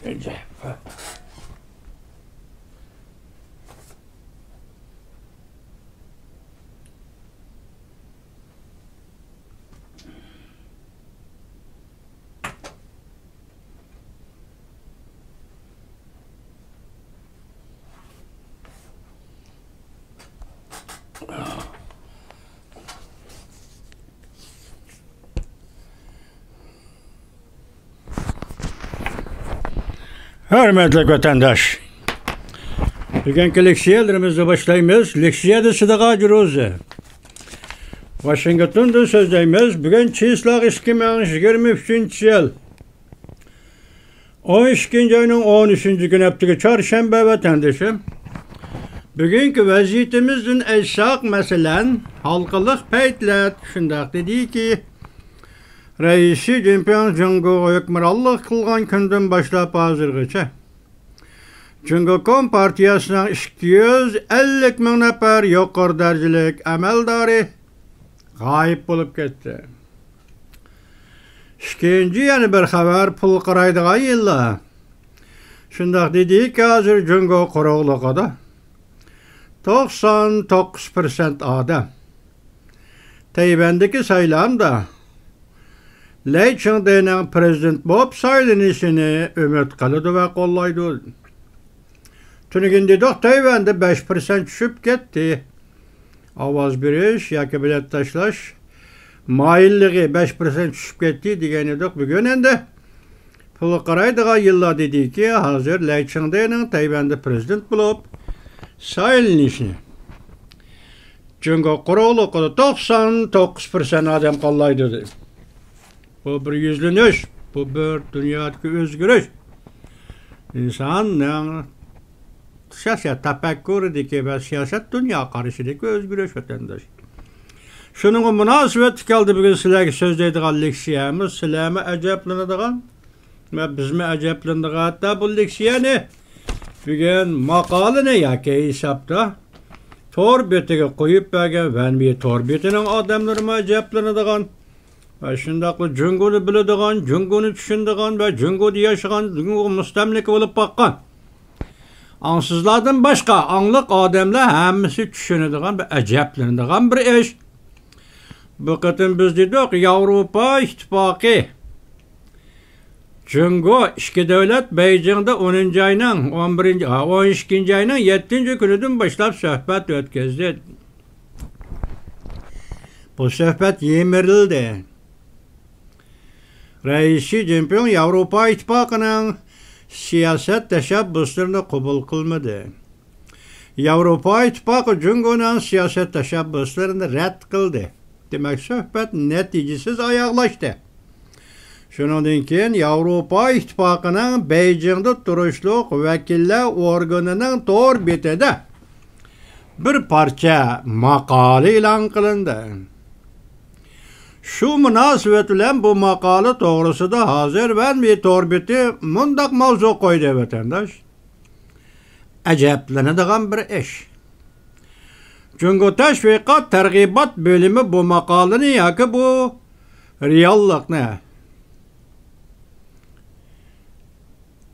Önce. Hürmetli vatandaş. Bugünkü leksiyalarımızı başlayımız. Leksiyada sıdağa cüruzu. Washington'da sözdeyimiz. Bugün çislak 2023 yıl. 12. ayının 13. gün heptiki çarşamba vatandaşım. Bugünkü vaziyetimizin esas meselen halkılık peytlet. Şundak dedi ki Reisi Jinping Cumhurbaşkanı hükümranlık kılgan günden başlap hazırgıça. Cumhurbaşkanı Partiyasının 250 bin nefer yukarı derecelik amaldari gayip bulup gitti. İkinci yani bir haber pul qıraydıgan yıllar. Şundak dedi ki hazır Cumhurbaşkanı kurulukada 99% adam. Tayvan'daki saylamda Lei Ching-te'nin prezident bolup saylanışını ümit kılıdı ve kollaydı. Tünügün dedik Tayvan'da 5% düşüp gitti. Avaz biriş, yaki bilet taşlaş, mailliği 5% düşüp gitti diyen edik. Bugün ende pulu qaraydıgan yıllar dedi ki hazır Lei Ching-te'nin Tayvan'da prezident bolup saylanışını. Çünkü kurulukada 99% adam kollaydı. Bu bir yüzlünüş, bu bir dünyadaki özgürüş. İnsanın siyaset tefekkürüdeki ve siyaset dünya karşıdaki özgürüş vatandaş. Şunun münasebet kaldı bugün sizlerge sözdeydiğen leksiyamız, sizlerime acaplanadigan ve bizme acaplanadigan hatta bu leksiyani bugün makalını yaki hesapta tor betiga koyup bergen ben bir tor betinin adamlarıma acaplanadigan ve şundaqlı Cungunu biladigan, Cungunu düşündigan ve Cunguda yaşagan, Cungu mustamlika olup bakkan. Ansızlardan başka anlık adamlar hemmisi düşünedigan ve acaplanadigan bir iş. Bu kıtın biz dedik Avrupa İttifakı Cungu iki devlet Beijing'de 10. ayının 12. ayının 7. günüdün başlap söhbet ötközdi. Bu söhbet yemirildi. Reisi Jinping Avrupa İttifakı'nın siyaset teşebbüslerini kabul kılmadı. Avrupa İttifakı Cungu'nun siyaset teşebbüslerini red kıldı. Demek söhbet neticesiz ayaklaştı. Şunun için Avrupa İttifakı'nın Beijing'de turuşluk vekiller organının tor betide bir parça makale ilan kılındı. Şu münasibetle bu makale doğrusu da hazır ben bir torbeti mundak mavzu koydu vatandaş. Acaplanadigan bir iş. Çünkü teşvikat tergibat bölümü bu makaleni yaki bu reallik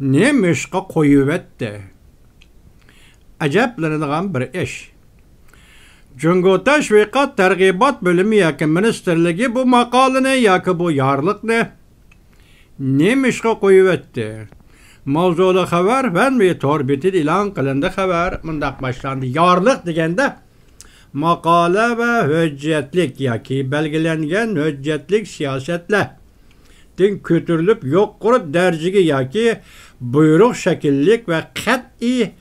ne mişqa koyuvetti. Acaplanadigan bir iş. Cungu Teşvikat Tergibat Bölümü yaki ministerligi bu makalını yaki bu yarlık nemişqa koyuvetti. Mavzulu haber ben bir torbitin ilan kılındı haber mundak başlandı. Yarlık degende makale ve hüccetlik yaki belgelengen hüccetlik siyasetle din kötürülüp yok kurup dercigi yaki buyruk şekillik ve kat'i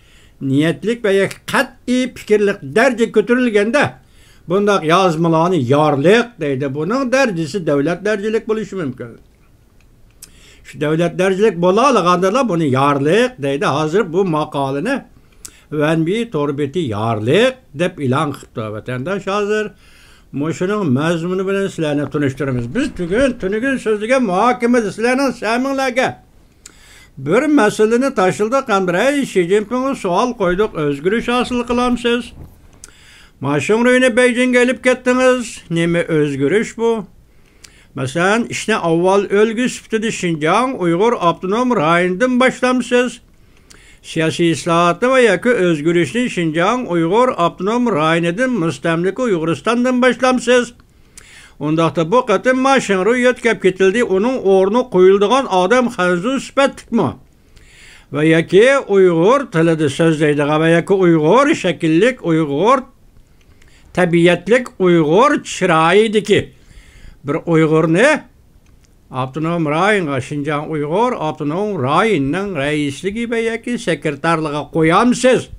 niyetlik ve kat'i fikirlik derce götürülgende bundak yazmalarını yarlık deydi. Bunun dercisi devlet dercilik buluşu mümkün. Şu devlet dercilik bolalığında bunu yarlık deydi. Hazır bu makalını ben bir torbeti yarlık dep ilan kıptı vatandaş hazır. Muşunun mezmunu bilen sizlerine tanıştırırız. Biz tünügün sözlüge muhakemede sizlerine seminlerge bir meseleni taşıldık Andrei Xi Jinping'e sual koyduk. Özgürlük hasıl kılamsız. Maşın röyüne Beijing'e gelip gittiniz. Neme özgürlük bu? Mesela işte avval ölgü süptüdü Şinjan Uygur Abdunum rayından başlamışsız. Siyasi islahatı ve yakı özgürlüğünü Şinjan Uygur Abdunum rayından müstemlik Uyguristan'dan başlamışsız. Ondaqda bu qatım maşın rüyet kep ketildi, onun ornu koyulduğun adam xanzu süpettik mi? Ve yaki Uygur tılıdı sözleydiği ve yaki Uygur şekillik, Uygur tabiiyetlik, Uygur çırağıydı ki. Bir Uygur ne? Abdunum rayına Şinjan Uygur, Abdunum rayının reisligi ve yaki sekreterliğe koyamsız.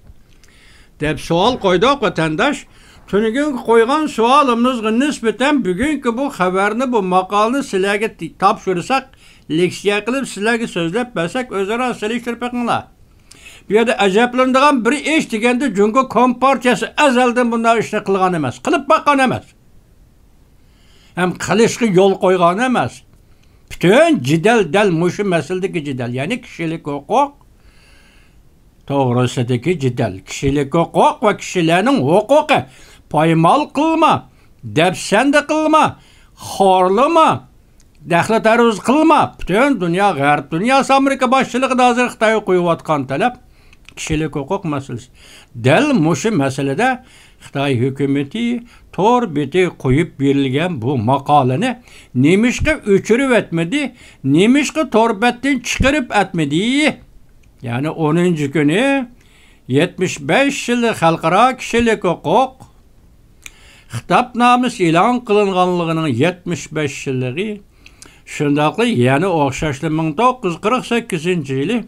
Dep sual koyduk vatandaş. Tünügün koygan sualımızga nispeten bugünkü bu haberini, bu makalını sizlerge tapşırırsak, leksiya kılıp sizlerge sözlep besek özara seliştirpekınla. Bir yerde acaplandığın bir iş degende Cungo Kompartiyası ezelden bunlar işte kılgan emez. Kılıp bakan emez. Hem kılışkı yol koygan emez. Bütün cidel del muşu meseldeki cidel. Yani kişilik hukuk, doğrusadaki cidel. Kişilik hukuk ve kişilerin hukuku. Paymal kılma, depsende kılma, horlama, dehli terörist kılma. Bütün dünya, garip dünyası Amerika başçılığı da hazır Xitay'a koyuvatkan talep. Kişilik hukuk meselesi. Del muşu meselede Xitay hükümeti tor biti koyup verilgen bu makaleni nemişki üçürüp etmedi, nemişki torbetten çıkarıp etmedi. Yani 10. günü 75 yıllık halkara kişilik hukuk Xitapnamus ilan kılınganlığının 75 yıllığı şundaqlı yani oxşaşlı 1948 yılı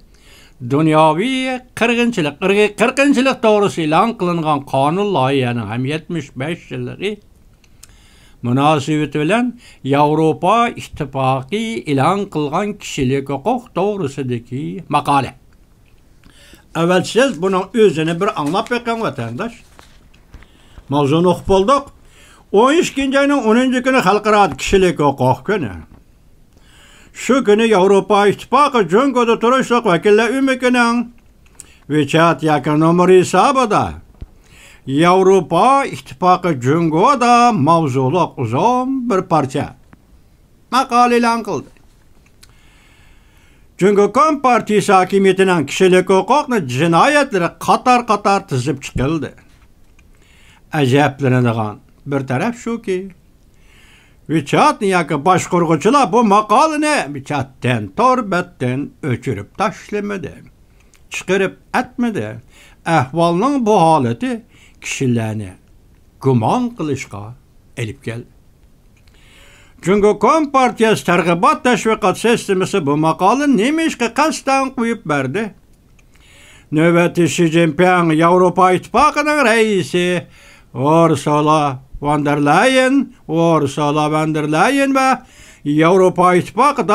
dünyavi kırgınçılık doğrusu ilan kılıngan kanun layihinin hem 75 yıllığı münasebeti bilen Avrupa İttifakı ilan kılgan kişilik hukuk doğrusudaki makale. Evet siz bunun özünü bir anlap bakan vatandaş. Mavzunu okup olduk. 12. ayının 10. günü Halkara Kişilik Hukuk günü. Şu günü Avrupa İttifakı Cungo'da turuşluk vekiller ümükünün veçat yakın numara hesabı da Avrupa İttifakı Cungo'da mavzuluk uzun bir parça makale ilan kıldı. Cungo Kompartiyası hakimiyetinin kişilik hukukunu cinayetleri katar tizip çıkıldı. Acaplanadigan bir taraf şu ki Viçat niyaki başkurguçular bu makalını Viçat'ten, torbetten öçürüp taşlamadı. Çıkarıp etmedi. Ahvalının bu haleti kişilerini guman kılışka elip geldi. Cungo Kompartiyası tergibat teşvikat sistemisi bu makalı neymiş ki kasten koyup verdi. Nöbeti Xi Jinping Avrupa İttifakı'nın reisi Ursula von der Leyen ve Avrupa İttifakı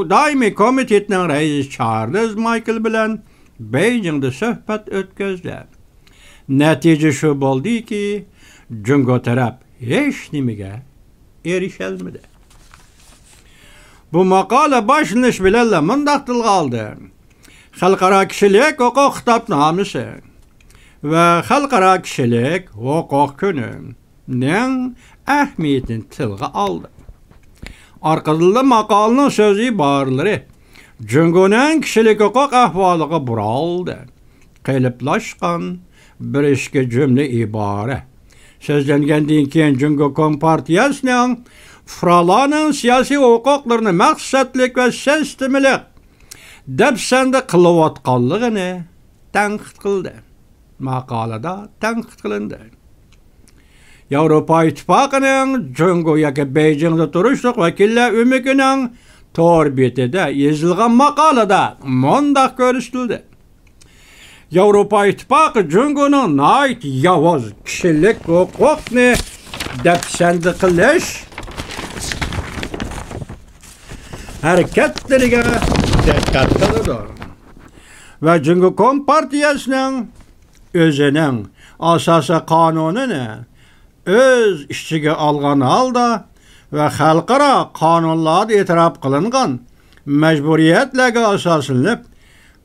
daimi komitetinin reisi Charles Michel bilen Beijing'de söhbet ötközler. Netice şu oldu ki Cungo taraf hiç nimige erişelmedi. Bu makale başlanış bilenle mındaqtıl kaldı. Halkara Kişilik Hukuk Kitapnamesi ve Halkara Kişilik Hukuk Günü'nün ehmiyetini tilgə aldı. Arkasında makalının sözü ibarələri Cungo'nun kişilik hukuk ahvalığı buraldı. Qeyliplaşqan bir işki cümle ibare. Sözləngendən keyin Cungo Kompartiyasının fıralanın siyasi hukuklarını məqsədlik ve sistemilik depsende kılıvatqanlığını tənkit qıldı. Makalada tənkit qılındı. Avrupa İttifakı'nın Cungo'yaki Beijing'de turuşluq vekiller ümükünün torbetide yazılgan makalada mundaq görüştüldü. Avrupa İttifakı Cungo'nun ait yavuz kişilik hukukunu depsende kılış hareketlerine dikkat kılıdır. Ve Cungo Kompartiyasının özünün asası kanununu öz işçiga algan halda ve halkara kanunlarda etiraf kılıngan mecburiyetlerge asaslanıp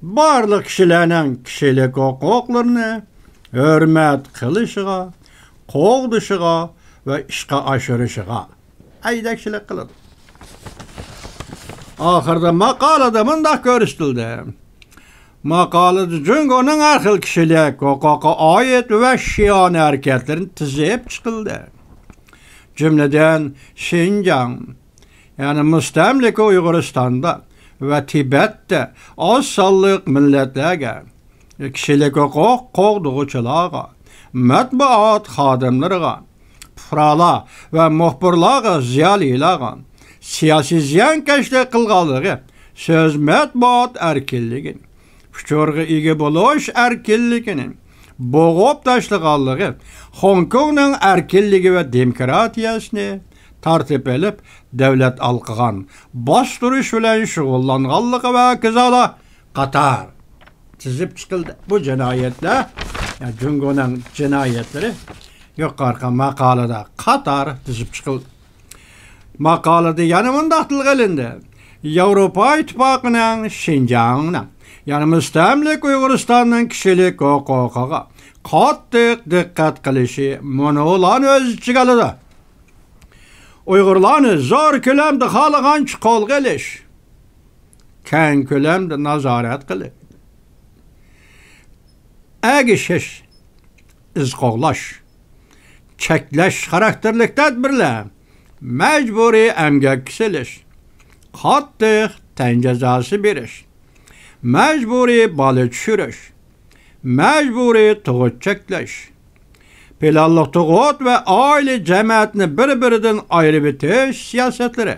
barlık kişilerinin kişilik hukuklarını hürmet kılışıga, kovduşuga ve işga aşırışıga aydakçılık kılıdır. Ahırda makalada mındaq görüşdüldi. Makalada Cüngo'nun her xil kişilik, hukuka ait ve şiyan hareketlerini tizip çıkıldı. Cümleden Şincan, yani müstemlike Uyguristan'da ve Tibet'te az sallık milletlerge, kişilik hukuk qoğduğuçılarga, matbuat xadimleriga, fırala ve muhbirlarga ziyalilarga, siyasi ziyankeşlik kılgalığı, söz matbuat erkinligini, fikirge igi buluş erkinligini, boğup taşlıqallığı, Hong Kong'un erkinligi ve demokratiyasını tartip elip devlet alqıgan, bastırış bilen şugullanğallığı ve kızala Qatar çizip çıkıldı. Bu cinayetler, yani Cüngo'nun cinayetleri yukarı makalada Qatar çizip çıkıldı. Makalada yanımında elinde Avrupa İttifakı'nın Şincan'ın, yani müstemlik Uyguristan'ın kişilik hukukuga qattiq dikkat qilishi monolan öz chigalıda. Uygurlarni zor kölemde xalığanç qol qilish, keng kölemde nazorat qilib, agishish, izqoqlash, cheklash xarakterlik tadbirlar, mecburi emgak kisilish, qattiq tan jazosi berish, mecburi bola tushirish, mecburi tug'ut cheklash, planlı tug'ut ve aile cemiyetini bir-birinden ayrı bitiş siyasetleri,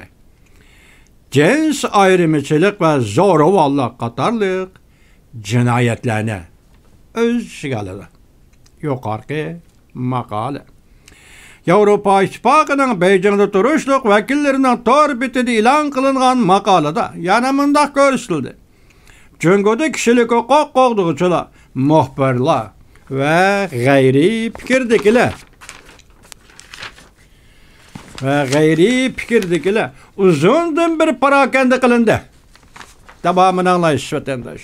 cins ayrımçılık ve zo'ravonlik qatorliq cinayetlerine öz shigalıda. Yuqorqi maqola. Avrupa İttifakı'nın Beijing'de turuşluq vekillerinden tor bitidi ilan kılıngan maqolada yana mundaq görüşdüldi. Cüngo'da kişilik hukuk qoğduqçular, muhbirlar ve gayri fikirdikiler uzundan bir parakende kılındı. Tamamını anlayış vatandaş.